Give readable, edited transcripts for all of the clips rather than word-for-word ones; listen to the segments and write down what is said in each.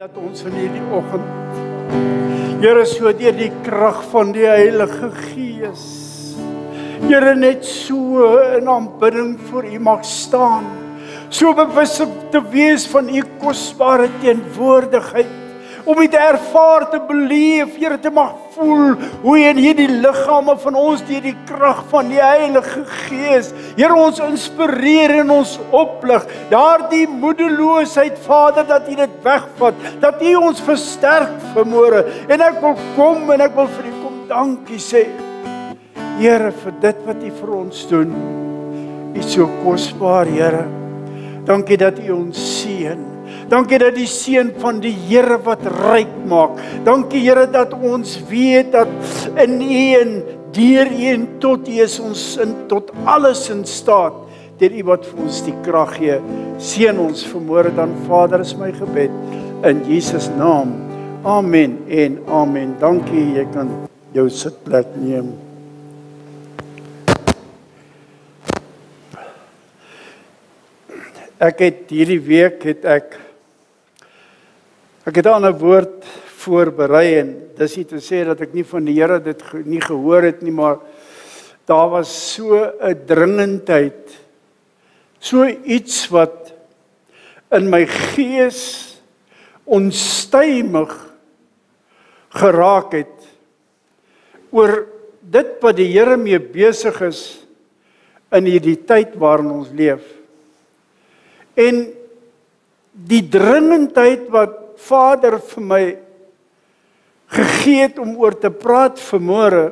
Dat ons in hierdie oggend, Here, so deur die krag van die Heilige Gees, Here, net so in aanbidding voor U mag staan, so bewus te wees van U kosbare teenwoordigheid, om U te ervaar, te beleef, Here, te mag voel hoe U in hierdie liggame van ons deur die krag van die Heilige Gees, Here, ons inspireer en ons oplig, daardie moedeloosheid, Vader, dat U dit wegvat, dat U ons versterk vanmôre, en ek wil kom en ek wil vir U kom dankie sê, Here, vir dit wat U vir ons doen. U is so kosbaar, Here. Dankie dat U ons seën. Dankie dat die seën van die Here wat ryk maak. Dankie, Here, dat ons weet dat in U en deur U en tot U is ons tot alles in staat, deur U wat vir ons die krag gee. Seën ons vanmôre dan, Vader, is my gebed in Jesus naam. Amen en amen. Dankie, jy kan jou sitplek neem. Ek het hierdie week ek het 'n ander woord voorberei, en dis nie te sê dat ek nie van die Here dit nie gehoor het nie, maar daar was so 'n dringendheid, so iets wat in my gees onstuimig geraak het oor dit wat die Here mee besig is in hierdie tyd waarin ons leef. En die dringendheid wat Vader vir my gegee het om oor te praat vanmôre,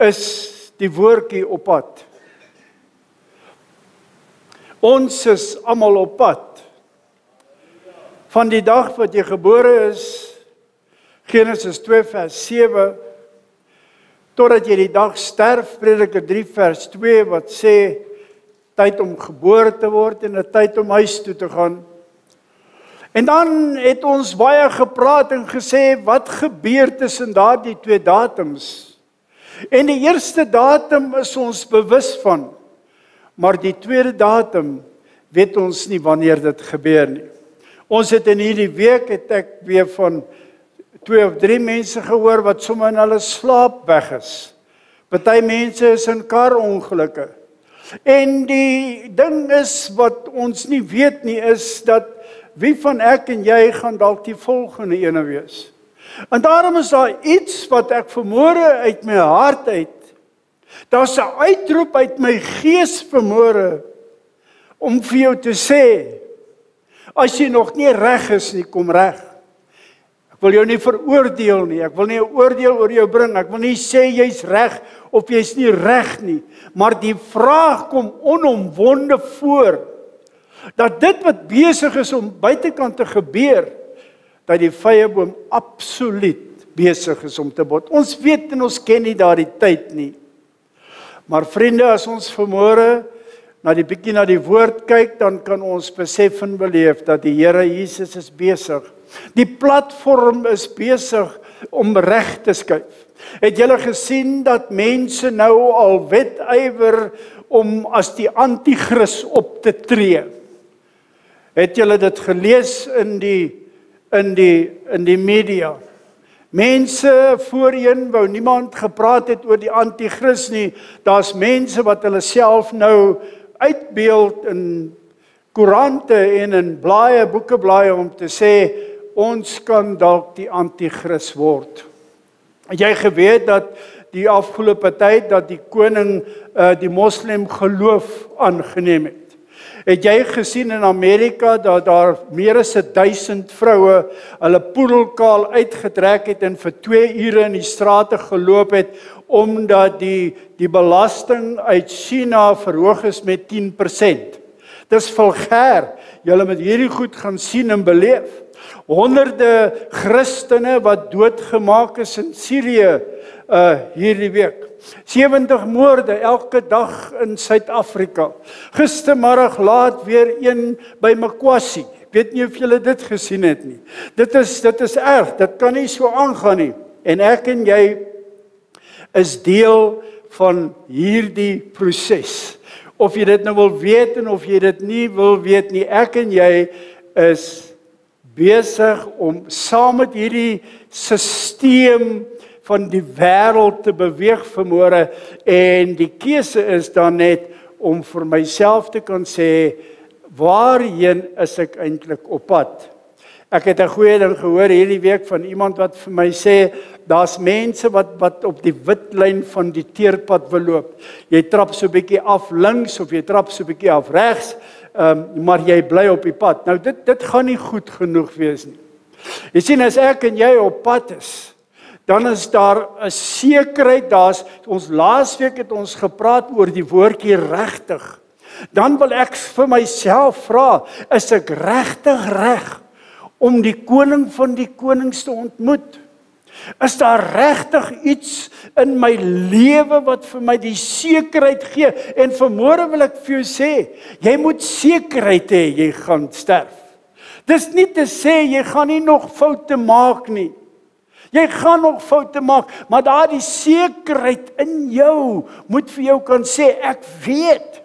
is die woordjie op pad. Ons is almal op pad. Van die dag wat jy gebore is, Genesis 2 vers 7, totdat jy die dag sterf, Prediker 3 vers 2, wat sê, tyd om gebore te word en 'n tyd om huis toe te gaan. En dan het ons baie gepraat en gesê, wat gebeur tussen daardie twee datums? En die eerste datum is ons bewus van, maar die tweede datum weet ons nie wanneer dit gebeur nie. Ons het in hierdie week, het ek weer van 2 of 3 mense gehoor wat sommer in hulle slaap weg is. Party mense is in karongelukke. En die ding is wat ons nie weet nie, is dat wie van ek en jy gaan dalk die volgende ene wees. En daarom is daar iets wat ek vanmôre uit my hart uit, daar's 'n uitroep uit my gees vanmôre, om vir jou te sê, as jy nog nie reg is nie, kom reg. Ek wil jou nie veroordeel nie, ek wil nie 'n oordeel oor jou bring, ek wil nie sê jy's reg, of jy's nie reg nie, maar die vraag kom onomwonde voor, dat dit wat besig is om buitekant te gebeur, dat die vyeboom absoluut besig is om te bot. Ons weet en ons ken nie daardie tyd nie. Maar vriende, as ons vanmôre bietjie na die woord kyk, dan kan ons besef en beleef dat die Here Jesus is besig. Die platform is besig om reg te skuif. Het julle gesien dat mense nou al wetywer om as die anti-kris op te tree? Het julle dit gelees in die media? Mense voorheen wou niemand gepraat het oor die anti-kris nie. Daar's mense wat hulle self nou uitbeeld in koerante en in blaaie, boekeblaaie om te sê, ons kan dalk die anti-kris word. Het jy geweet dat die afgelope tyd dat die koning die moslim geloof aangeneem het? Het jy gesien in Amerika dat daar meer as 1000 vroue hulle poedelkaal uitgetrek het en vir 2 ure in die strate geloop het, omdat die belasting uit China verhoog is met 10%. Dis vulgêr. Julle moet hierdie goed gaan sien en beleef. Honderde Christene wat doodgemaak is in Sirië hierdie week. 70 moorde elke dag in Suid-Afrika. Gistermiddag laat weer een by Makwasi. Ek weet nie of julle dit gesien het nie. Dit is erg, dit kan nie so aangaan nie. En ek en jy is deel van hierdie proses. Of jy dit nou wil weet en of jy dit nie wil weet nie, ek en jy is besig om saam met hierdie stelsel van die wêreld te beweeg vanmôre, en die keuse is dan net om vir myself te kan sê, waarheen is ek eintlik op pad? Ek het 'n goeie ding gehoor hierdie week van iemand wat vir my sê, daar's mense wat op die wit lyn van die teerpad wil loop. Jy trap so 'n bietjie af links of jy trap so 'n bietjie af regs, maar jy bly op die pad. Nou dit gaan nie goed genoeg wees nie. Jy sien, as ek en jy op pad is, dan is daar 'n sekerheid. Ons laasweek het ons gepraat oor die woordjie regtig. Dan wil ek vir myself vra, is ek regtig reg om die koning van die konings te ontmoet? Is daar regtig iets in my lewe wat vir my die sekerheid gee? En vanmôre wil ek vir jou sê, jy moet sekerheid hê jy gaan sterf. Dis nie te sê jy gaan nie nog foute maak nie. Jy gaan nog foute maak, maar daardie sekerheid in jou moet vir jou kan sê, ek weet,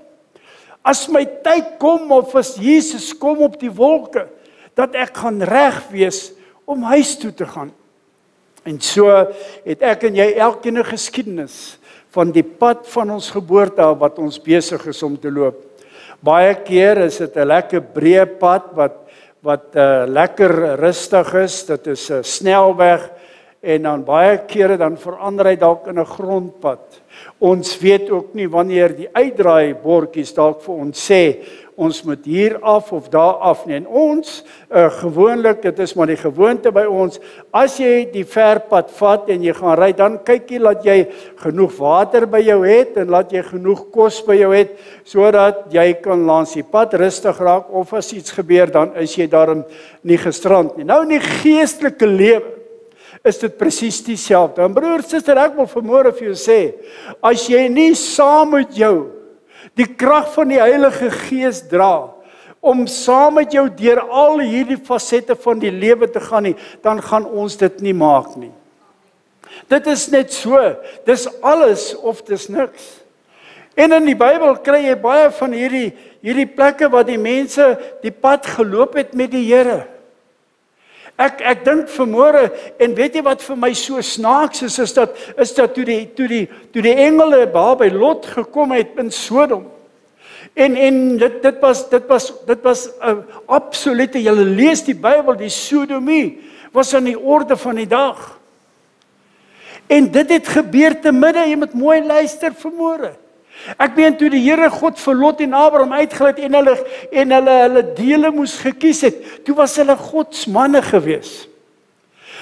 as my tyd kom of as Jesus kom op die wolke, dat ek gaan reg wees om huis toe te gaan. En so het ek en jy elkeen 'n geskiedenis van die pad van ons geboorte af wat ons besig is om te loop. Baie keer is dit 'n lekker breë pad wat lekker rustig is. Dit is 'n snelweg, en dan baie kere dan verander hy dalk in 'n grondpad. Ons weet ook nie wanneer die uitdraai bordjies dalk vir ons sê ons moet hier af of daar af nie. En ons gewoonlik, dit is maar die gewoonte by ons, as jy die verpad vat en jy gaan ry, dan kyk jy dat jy genoeg water by jou het en dat jy genoeg kos by jou het, sodat jy kan langs die pad rustig raak, of as iets gebeur, dan is jy daarom nie gestrand nie. Nou in die geestelike lewe is dit presies dieselfde. En broer, suster, ek wil vanmôre vir jou sê, as jy nie saam met jou die krag van die Heilige Gees dra, om saam met jou deur al hierdie fasette van die lewe te gaan nie, dan gaan ons dit nie maak nie. Dit is net so, dis alles of dis niks. En in die Bybel kry jy baie van hierdie plekke waar die mense die pad geloop het met die Here. Ek dink vanmôre, en weet jy wat vir my so snaaks is dat toe die engele by Lot gekom het in Sodom, en dit was 'n absolute, julle lees die Bybel, die sodomie was aan die orde van die dag. En dit het gebeur te midde, jy moet mooi luister vanmôre. Ek meen toe die Here God vir Lot en Abraham uitgelei het en hulle dele moes gekies het, toe was hulle godsmanne gewees.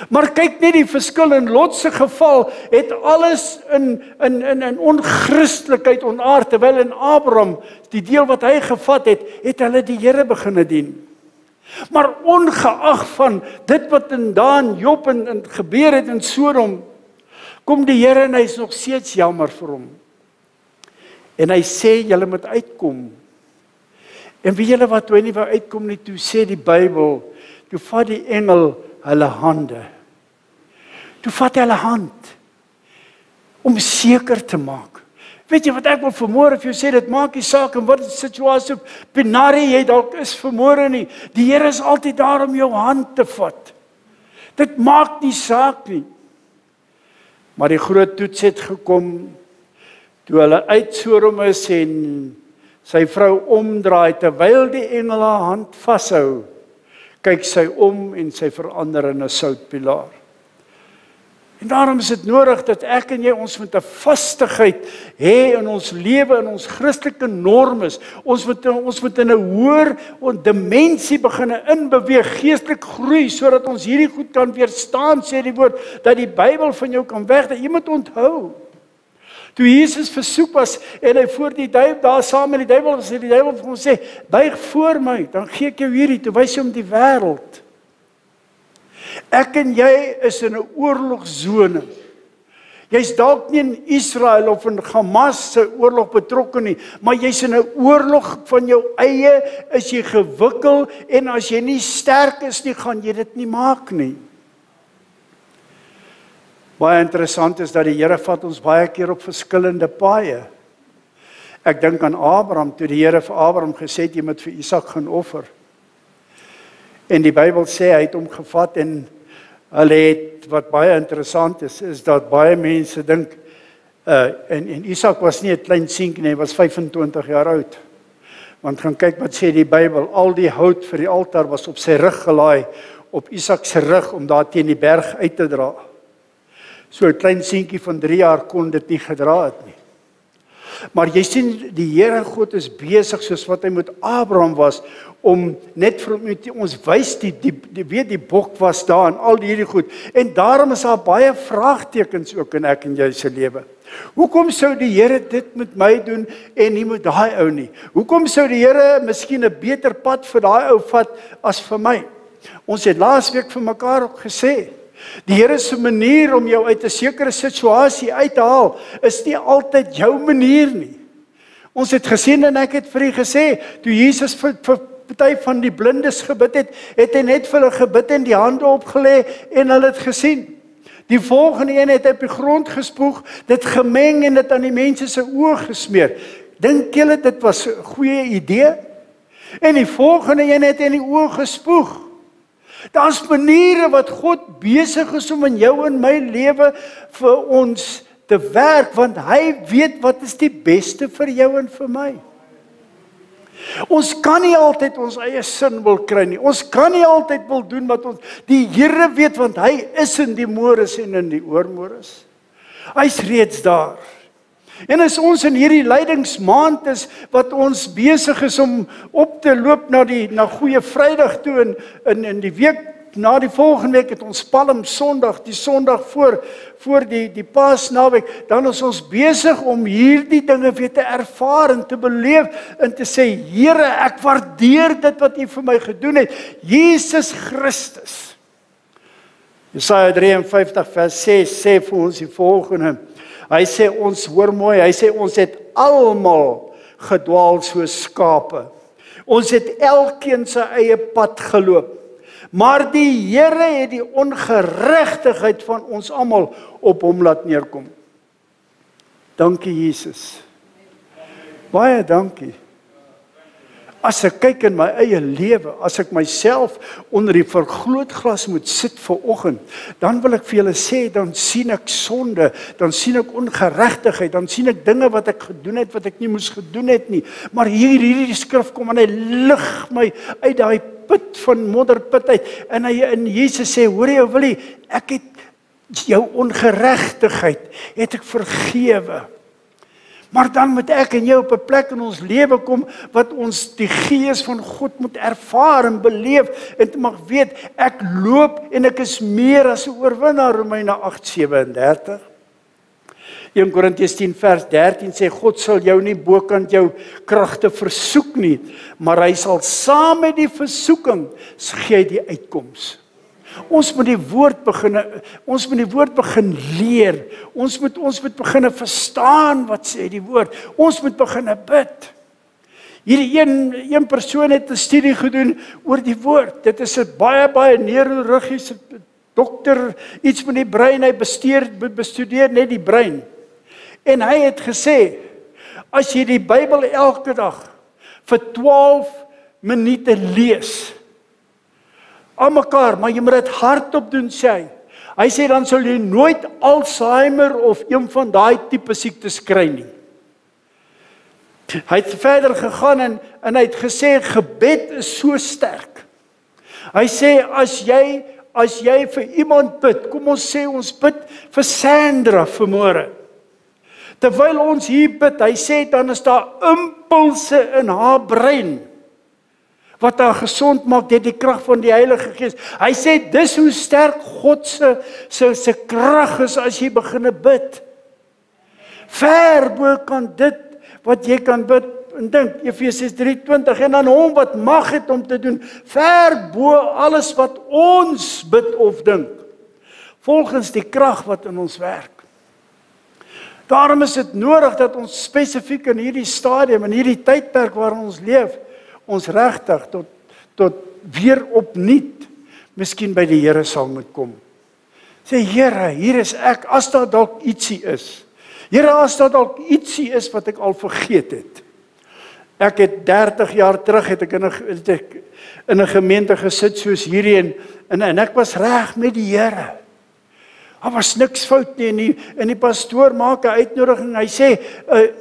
Maar kyk net die verskil. In Lot se geval het alles in onchristelikheid onaard, terwyl in Abraham, die deel wat hy gevat het hulle die Here begine dien. Maar ongeag van dit wat in Daan, Job en gebeur het in Sodom, kom die Here en hy is nog steeds jammer vir hom. En hy sê, julle moet uitkom. En weet julle wat, toe hy nie wou uitkom nie, toe sê die Bybel, toe vat die engel hulle hande. Toe vat hy hulle hand, om seker te maak. Weet jy wat ek wil vanmôre vir jou sê, dit maak nie saak in wat die situasie op penarie jy dalk is vanmôre nie. Die Here is altyd daar om jou hand te vat. Dit maak nie saak nie. Maar die groot toets het gekom, toe hulle uit Sodom is en sy vrou omdraai, terwyl die engel haar hand vashou, kyk sy om en sy verander in 'n soutpilaar. En daarom is dit nodig dat ek en jy ons met 'n vastigheid hê in ons lewe, in ons Christelike normes. Ons moet in 'n hoër dimensie begin inbeweeg, geestelik groei, sodat ons hierdie goed kan weerstaan, sê die woord, dat die Bybel van jou kan wegneem. Jy moet onthou, toe Jesus versoek was en hy voor die duiwel daar saam met die duiwel was, het die duiwel vir hom sê, buig voor my, dan gee ek jou hierdie, toe wys hy hom die wêreld. Ek en jy is in 'n oorlogsone. Jy's dalk nie in Israel of in Hamas se oorlog betrokke nie, maar jy's in 'n oorlog van jou eie, is jy gewikkel, en as jy nie sterk is nie, gaan jy dit nie maak nie. Baie interessant is dat die Here vat ons baie keer op verskillende paaie. Ek dink aan Abraham, toe die Here vir Abraham gesê het, jy moet vir Isak gaan offer. En die Bybel sê hy het hom gevat en hulle het, wat baie interessant is dat baie mense dink, en Isak was nie 'n klein seentjie nie, hy was 25 jaar oud. Want gaan kyk wat sê die Bybel, al die hout vir die altaar was op sy rug gelaai, op Isak se rug om daar teen die berg uit te dra. So 'n klein seentjie van 3 jaar kon dit nie gedra het nie. Maar jy sien, die Here God is besig soos wat hy met Abraham was, om net vir ons wys die bok was daar en al hierdie goed. En daarom is daar baie vraagtekens ook in ek en jy se lewe. Hoekom sou die Here dit met my doen en nie met daai ou nie? Hoekom sou die Here miskien 'n beter pad vir daai ou vat as vir my? Ons het laasweek vir mekaar ook gesê, die Here se manier om jou uit 'n sekere situasie uit te haal, is nie altyd jou manier nie. Ons het gesien en ek het vir u gesê, toe Jesus vir party van die blindes gebid het hy net vir hulle gebid en die hande opgelê en hulle het gesien. Die volgende een het op die grond gespoeg, dit gemeng en dit aan die mense se oë gesmeer. Dink julle dit was 'n goeie idee? En die volgende een het in die oë gespoeg. Daar's maniere wat God besig is om in jou en my lewe vir ons te werk, want hy weet wat is die beste vir jou en vir my. Ons kan nie altyd ons eie sin wil kry nie. Ons kan nie altyd wil doen wat ons, die Here weet, want hy is in die môres en in die oormôres. Hy's reeds daar. En as ons in hierdie lydingsmaand is, wat ons besig is om op te loop na Goeie Vrydag toe, in die week, na die volgende week het ons Palm Sondag, die Sondag voor die Paasnaweek, dan is ons besig om hierdie dinge weer te ervaar en te beleef en te sê, Here, ek waardeer dit wat U vir my gedoen het, Jesus Christus. Jesaja 53 vers 6 sê vir ons die volgende. Hy sê ons, hoor mooi, hy sê ons het almal gedwaal soos skape. Ons het elkeen sy eie pad geloop. Maar die Here het die ongeregtigheid van ons almal op hom laat neerkom. Dankie Jesus. Baie dankie. As ek kyk in my eie lewe, as ek myself onder die vergrootglas moet sit vir oggend, dan wil ek vir julle sê, dan sien ek sonde, dan sien ek ongeregtigheid, dan sien ek dinge wat ek gedoen het, wat ek nie moes gedoen het nie. Maar hierdie skrif kom en hy lig my uit daai put van modderput uit, en Jesus sê, hoor jy Willie, ek het jou ongeregtigheid, het ek vergewe. Maar dan moet ek en jy op 'n plek in ons lewe kom, wat ons die Gees van God moet ervaar en beleef, en te mag weet, ek loop en ek is meer as 'n oorwinnaar, Romeine 8:37. 1 Korintiërs 10 vers 13 sê, God sal jou nie bokant jou kragte versoek nie, maar hy sal saam met die versoeking gee die uitkoms. Ons moet die woord begin leer. Ons moet begin verstaan wat sê die woord. Ons moet begin bid. Hierdie een persoon het 'n studie gedoen oor die woord. Dit is 'n baie neurologiese dokter, iets met die brein, hy bestudeer net die brein. En hy het gesê, as jy die Bybel elke dag vir 12 minute lees, aan mekaar, maar jy moet dit hardop doen, sê hy. Hy sê, dan sal jy nooit Alzheimer of een van daai tipe siektes kry nie. Hy het verder gegaan en hy het gesê, gebed is so sterk. Hy sê, as jy vir iemand bid, kom ons sê, ons bid vir Sandra vanmôre. Terwyl ons hier bid, hy sê, dan is daar impulse in haar brein, wat haar gesond maak deur die krag van die Heilige Gees. Hy sê, dis hoe sterk God se krag is as jy begin bid. Ver bo kan dit wat jy kan bid en dink, Efesiërs 3:20, en aan hom wat mag het om te doen, ver bo alles wat ons bid of dink, volgens die krag wat in ons werk. Daarom is dit nodig dat ons spesifiek in hierdie stadium, in hierdie tydperk waarin ons leef, ons regtig tot weer opnuut miskien by die Here sal moet kom. Sê, Here, hier is ek, as daar dalk ietsie is. Here, as daar dalk ietsie is wat ek al vergeet het. Ek het 30 jaar terug het ek in 'n gemeente gesit soos hierdie en ek was reg met die Here. Daar was niks fout nie en die pastoor maak 'n uitnodiging. Hy sê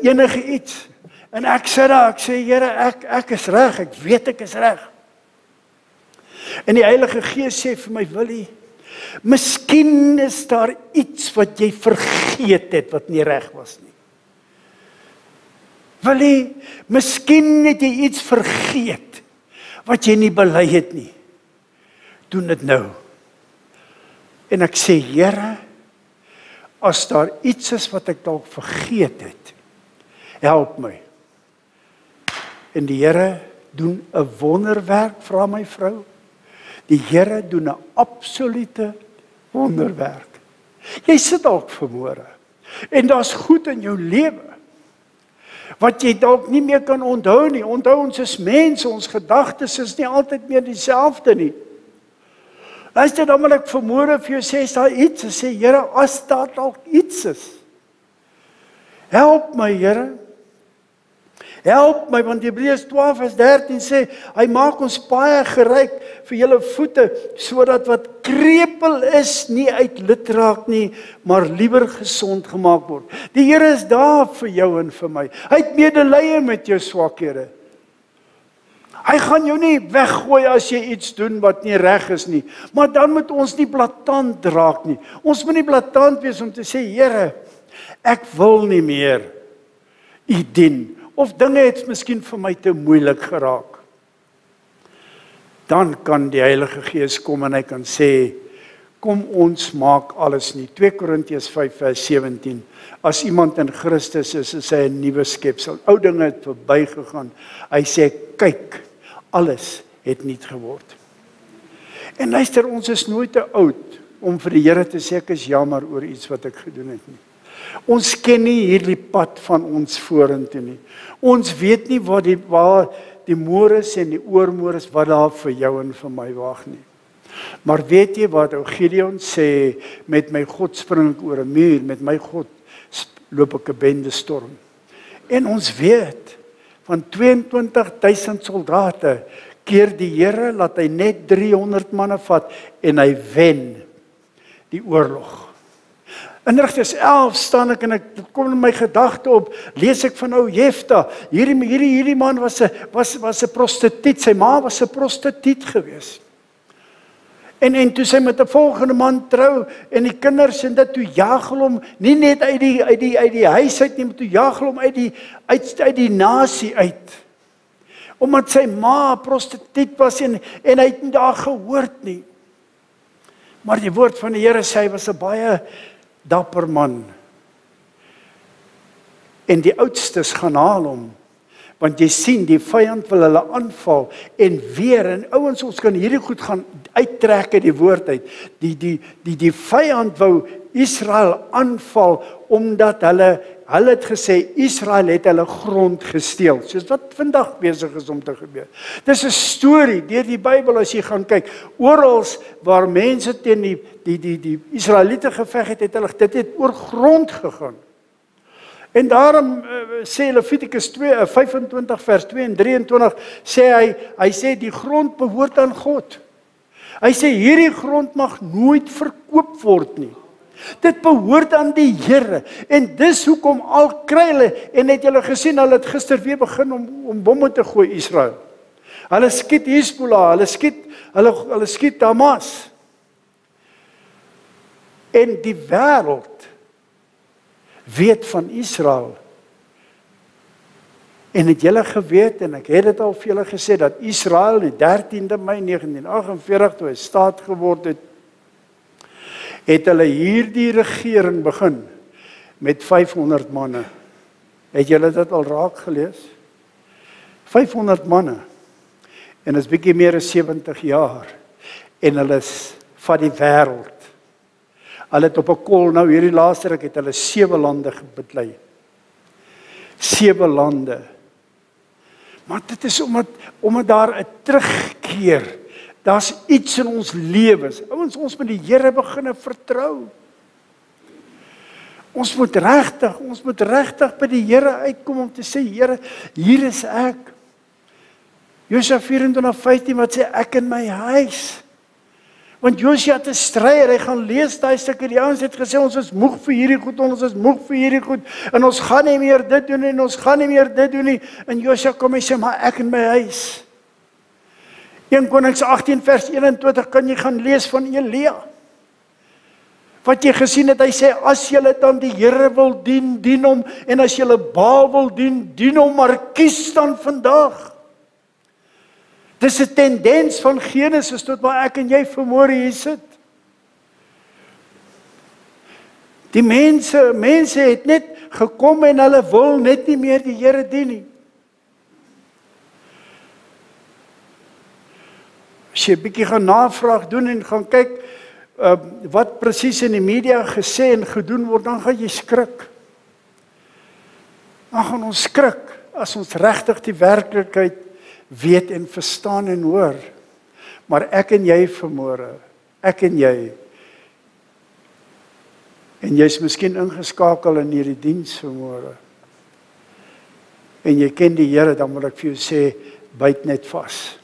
enige iets. En ek sit daar, ek sê Here, ek is reg. Ek weet ek is reg. En die Heilige Gees sê vir my, Willie, miskien is daar iets wat jy vergeet het wat nie reg was nie. Willie, miskien het jy iets vergeet wat jy nie bely het nie. Doen dit nou. En ek sê, Here, as daar iets is wat ek dalk vergeet het, help my. En die Here doen 'n wonderwerk, vra my vrou. Die Here doen 'n absolute wonderwerk. Jy sit dalk vanmôre en daar's goed in jou lewe wat jy dalk nie meer kan onthou nie. Onthou, ons is mense, ons gedagtes is nie altyd meer dieselfde nie. Luister, dan wil ek vanmôre vir jou sê, is daar iets? Sê, Here, as daar dalk iets is, help my, Here. Help my, want Hebreërs 12 vers 13 sê, hy maak ons baie geryk vir julle voete, sodat wat krepeel is, nie uit lid raak nie, maar liewer gesond gemaak word. Die Here is daar vir jou en vir my. Hy het medelee met jou swakhede. Hy gaan jou nie weggooi as jy iets doen wat nie reg is nie. Maar dan moet ons nie blaatant raak nie. Ons moet nie blaatant wees om te sê, Here, ek wil nie meer U dien. Of dinge het miskien vir my te moeilik geraak. Dan kan die Heilige Gees kom en hy kan sê, kom ons maak alles nie. 2 Korintiërs 5 vers 17. As iemand in Christus is hy 'n nuwe skepsel. Ou dinge het verbygegaan. Hy sê, kyk, alles het nuut geword. En luister, ons is nooit te oud om vir die Here te sê, ek is jammer oor iets wat ek gedoen het nie. Ons ken nie hierdie pad van ons vorentoe nie. Ons weet nie waar die môres en die oormôres wat daar vir jou en vir my wag nie. Maar weet jy wat ou Gideon sê, met my God spring ek oor 'n muur, met my God loop ek 'n bende storm. En ons weet van 22,000 soldate keer die Here laat hy net 300 manne vat en hy wen die oorlog. In Rigters 11 staan ek en ek kom in my gedagte op, lees ek van ou Jefta. Hierdie man was 'n prostituut, sy ma was 'n prostituut gewees. En toe sy met 'n volgende man trou en die kinders en dit toe jaag hulle hom nie net uit die huis uit nie, maar toe jaag hulle hom uit die nasie uit. Omdat sy ma 'n prostituut was en hy het nie daar gehoord nie. Maar die woord van die Here sê hy was 'n baie dapper man. En die oudstes gaan haal hom. Want jy sien, die vyand wil hulle aanval en weer, en ouens, ons kan hierdie goed gaan uittrek uit die woord uit. Die vyand wou Israel aanval omdat hulle het gesê Israel het hulle grond gesteel. Soos wat vandag besig is om te gebeur. Dis 'n storie deur die Bybel as jy gaan kyk. Oral waar mense teen die Israeliete geveg het, dit het oor grond gegaan. En daarom sê Levitikus 25 vers 2 en 23 sê hy sê die grond behoort aan God. Hy sê hierdie grond mag nooit verkoop word nie. Dit behoort aan die Here. En dis hoekom al kry hulle, en het julle gesien, hulle het gister weer begin om bomme te gooi Israel. Hulle skiet Hezbollah, hulle skiet Hamas. En die wêreld weet van Israel. En het julle geweet, en ek het dit al vir julle gesê, dat Israel die 13de Mei 1948 toe hy staat geword het hulle hierdie regering begin met 500 manne. Het julle dit al raak gelees? 500 manne. En is bietjie meer as 70 jaar. En hulle is van die wêreld. Hulle het op 'n kol, nou hierdie laaste ruk het hulle 7 lande beklei. 7 lande. Maar dit is omdat daar 'n terugkeer. Daar's iets in ons lewens. Ouens, ons moet die Here begin vertrou. Ons moet regtig by die Here uitkom om te sê, Here, hier is ek. Josua 24:15 wat sê, ek in my huis. Want Josua het 'n stryder, hy gaan lees daai stukke, die ouens het gesê, ons is moeg vir hierdie goed, ons is moeg vir hierdie goed, en ons gaan nie meer dit doen nie, en ons gaan nie meer dit doen nie, en Josua kom en sê, maar ek in my huis. 1 Konings 18 vers 21 kan jy gaan lees van Elia. Wat jy gesien het, hy sê, as julle dan die Here wil dien, dien hom, en as julle Baal wil dien, dien hom, maar kies dan vandag. Dis 'n tendens van Genesis tot waar ek en jy vanmôre hier sit. Die mense het net gekom en hulle wil net nie meer die Here dien nie. As jy 'n bietjie gaan navraag doen en gaan kyk wat presies in die media gesê en gedoen word, dan gaan jy skrik. Dan gaan ons skrik as ons regtig die werklikheid weet en verstaan en hoor. Maar ek en jy vanmôre, ek en jy, en jy's miskien ingeskakel in hierdie diens vanmôre, en jy ken die Here, dan wil ek vir jou sê, byt net vas.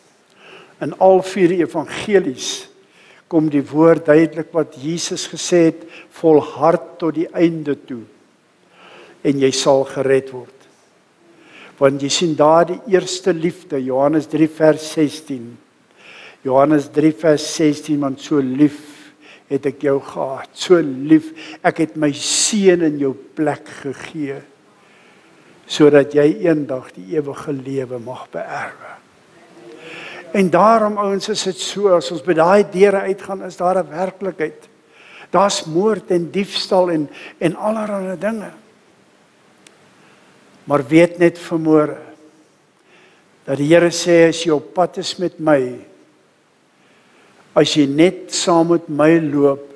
In al 4 evangelies kom die woord duidelik wat Jesus gesê het, volhard tot die einde toe, en jy sal gered word. Want jy sien daar die eerste liefde, Johannes 3 vers 16. Johannes 3 vers 16, want so lief het ek jou gehad, so lief, ek het my seun in jou plek gegee, sodat jy eendag die ewige lewe mag beerwe. En daarom, ouens, is dit so, as ons by daai deure uitgaan, is daar 'n werklikheid. Daar's moord en diefstal en allerlei dinge. Maar weet net vanmôre, dat die Here sê, as jy op pad is met my, as jy net saam met my loop,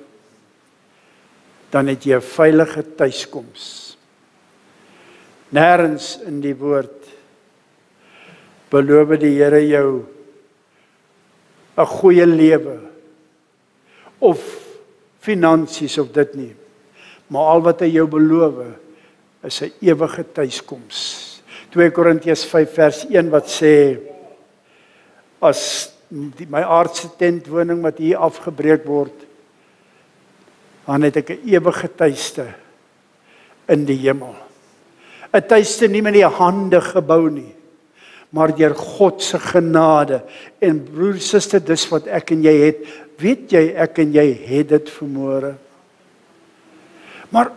dan het jy 'n veilige tuiskoms. Nêrens in die woord beloof die Here jou 'n goeie lewe, of finansies of dit nie. Maar al wat hy jou beloof, is 'n ewige tuiskoms. 2 Korintiërs 5 vers 1 wat sê, as my aardse tentwoning wat hier afgebreek word, dan het ek 'n ewige tuiste in die hemel. 'n Tuiste nie met die hande gebou nie, maar deur God se genade. En broer, suster, dis wat ek en jy het. Weet jy, ek en jy het dit vanmôre.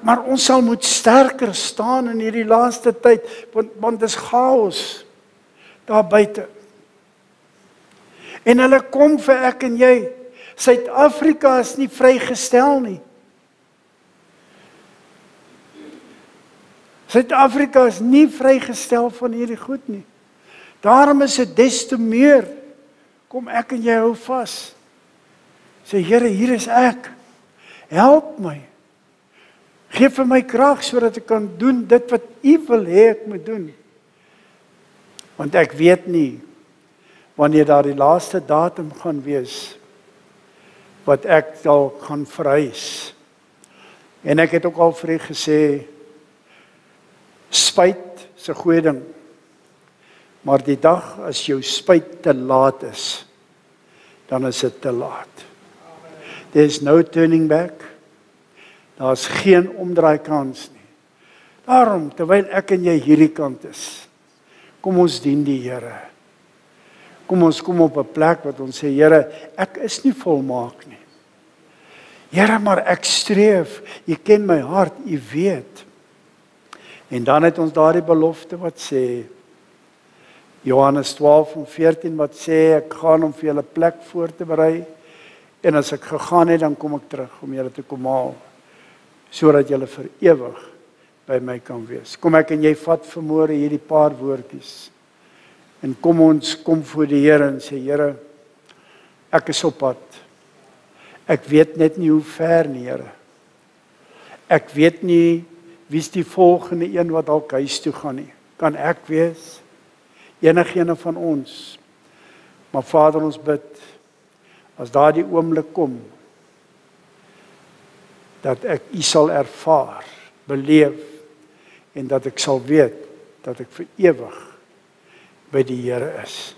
Maar ons sal moet sterker staan in hierdie laaste tyd, want dis chaos daar buite. En hulle kom vir ek en jy. Suid-Afrika is nie vrygestel nie. Suid-Afrika is nie vrygestel van hierdie goed nie. Daarom is dit des te meer, kom ek en jy hou vas. Sê, Here, hier is ek. Help my. Geef vir my krag sodat ek kan doen dit wat U wil hê ek moet doen. Want ek weet nie wanneer daar die laaste datum gaan wees wat ek sal gaan verhuis. En ek het ook al vir U gesê, spyt is 'n goeie ding. Maar die dag as jou spyt te laat is, dan is dit te laat. There's no turning back. Daar's geen omdraai kans nie. Daarom, terwyl ek en jy hierdie kant is, kom ons dien die Here. Kom ons kom op 'n plek wat ons sê, Here, ek is nie volmaak nie. Here, maar ek streef. U ken my hart, U weet. En dan het ons daardie belofte wat sê, Johannes 12:14 wat sê, ek gaan om vir julle plek voor te berei, en as ek gegaan het, dan kom ek terug om julle te kom haal, sodat julle vir ewig by my kan wees. Kom ek en jy vat vanmôre hierdie paar woordjies, en kom ons kom voor die Here en sê, Here, ek is op pad. Ek weet net nie hoe ver nie, Here. Ek weet nie wie is die volgende een wat dalk huis toe gaan nie. Kan ek wees? Enigene van ons. Maar Vader, ons bid, as daardie oomblik kom, dat ek U sal ervaar beleef en dat ek sal weet dat ek vir ewig by die Here is.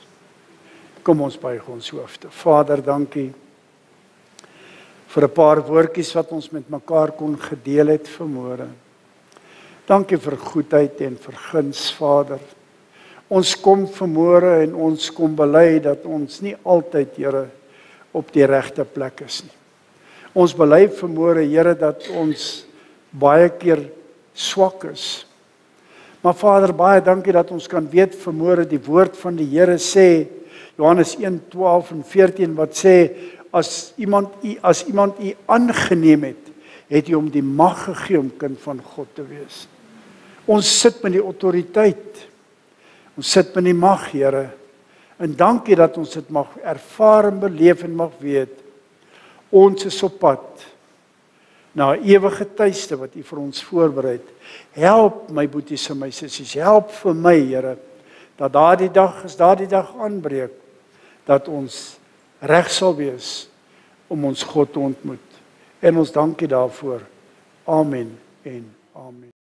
Kom ons buig ons hoofde. Vader, dankie vir 'n paar woordjies wat ons met mekaar kon gedeel het vanmôre. Dankie vir goedheid en vir guns, Vader. Ons kom vanmôre en ons kom bely dat ons nie altyd, Here, op die regte plek is nie. Ons bely vanmôre, Here, dat ons baie keer swak is. Maar Vader, baie dankie dat ons kan weet vanmôre die woord van die Here sê, Johannes 1:12 en 14 wat sê, as iemand u aangeneem het, het u hom die mag gegee om kind van God te wees. Ons sit met die autoriteit. Ons sit met die mag, Here. En dankie dat ons dit mag ervaar en beleef en mag weet. Ons is op pad na 'n ewige tuiste wat u vir ons voorberei het. Help my boeties en my sissies, help vir my, Here, dat daardie dag, as daardie dag aanbreek, dat ons reg sal wees om ons God te ontmoet. En ons dankie daarvoor. Amen en amen.